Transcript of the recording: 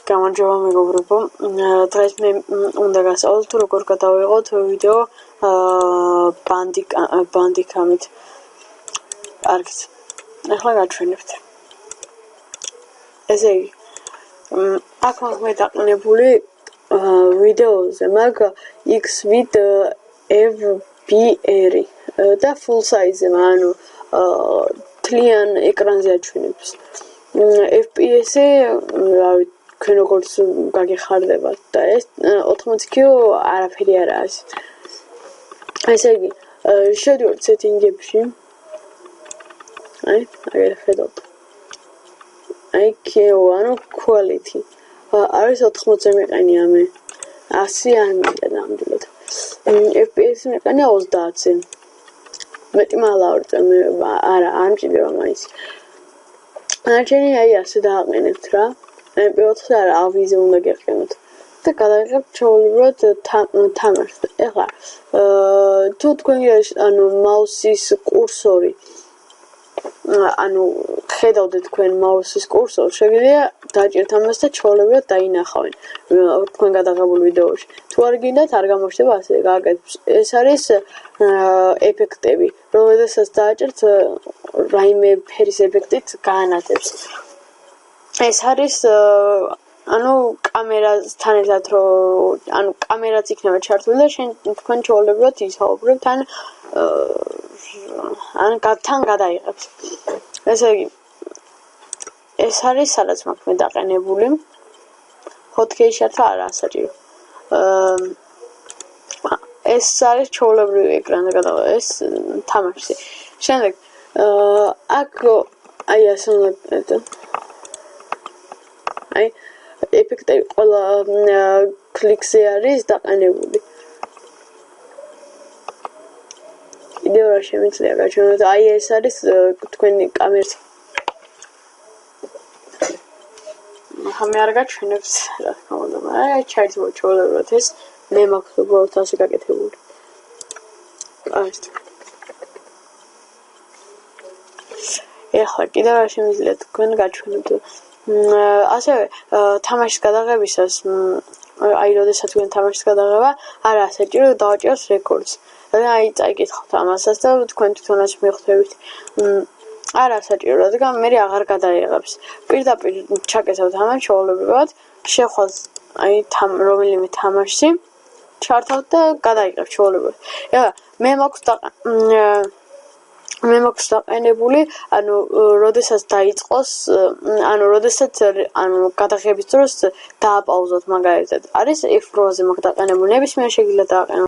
გამარჯობა მეგობრებო, დღეს მე უნდა გასწავლოთ თუ როგორ გადავიღოთ ვიდეო ბანდიკამით. კარგით. ახლა გაჩვენებთ. ესე იგი, აქ მაქვს მე დაყენებული ვიდეოზე მაგ X-Vid FBR და full size-ზე, ანუ თლიან ეკრანზე აჩვენებს. FPS-ი, რავი, თქვენ როგორც გაგეხარდებათ და ეს 80Q არაფერი არ არის. ესე იგი, შევდივართ setting-ებში. აი, აგერ ხედავთ. აი, ანუ quality. არის 80-ზე მეყენია მე. 100 არ მიყიდა ნამდვილად. FPS მეყენია 30-ზე. მეტი მალავრწე მე არა, არ მჭირდება მაინც. არჩენი აი ასე დააყენებთ რა. MP4-ზე არა, ავიზე უნდა გეყენოთ. და გადავიღებთ ჩაულებრად თამაშს. ეხლა თუ თქვენ ანუ მაუსის კურსორი ანუ ხედავდეთ თქვენ მაუსის კურსორს, შეგიძლია დაჭერთ ამას და ჩაულებრად დაინახავენ თქვენ გადაღებულ ვიდეოში. თუ არ გინდათ, არ გამოჩნდება ასე გააკეთებს. ეს არის ეფექტები, რომელსაც დააჭერთ რაიმე ფერის ეფექტით გაანათებს. ეს არის ანუ კამერასთან ერთად რომ ანუ კამერაც იქნება ჩართული და თქვენ ჩაულებრად ისაუბრებთ ან თან გადაიღებთ. ესე იგი ეს არის სადაც მაქვს მე დაყენებული 4K შართა არა საჭირო. ეს არის ჩაულებრივი ეკრანი გადავა ეს თამაშზე. შემდეგ აქ აი ასე უნდა აი ეფექტები ყველა კლიკზე არის დაყენებული. კიდევ რა შემიძლია გაჩვენოთ, აი ეს არის თქვენი კამერის. მე არ გაჩვენებს რა თქმა უნდა, მაგრამ აი ჩაიწერო ჩაულებრად ეს მე მაქვს უბრალოდ ასე გაკეთებული. კარგით. ეხლა კიდევ რა შემიძლია თქვენ გაჩვენოთ. ასევე თამაშის გადაღებისას აი როდესაც თქვენ თამაშის გადაღება არა საჭირო დავაჭეროთ რეკორდს. აი წაიკითხავთ ამასაც და თქვენ თვითონაც მიხვდებით. არა საჭირო, რადგან მე აღარ გადაიღებს. პირდაპირ ჩაკეცავთ ამას ჩაულებრად, შეხვალთ აი რომელიმე თამაში, ჩართავთ და გადაიღებთ ჩაულებრად. ეხლა მე მაქვს დაყენებული, ანუ როდესაც დაიწყოს, ანუ როდესაც ანუ გადაღების დროს დააპაუზოთ მაგალითად. არის F8-ზე მაქვს დაყენებული, ნებისმიერ შეგიძლიათ დააყენოთ.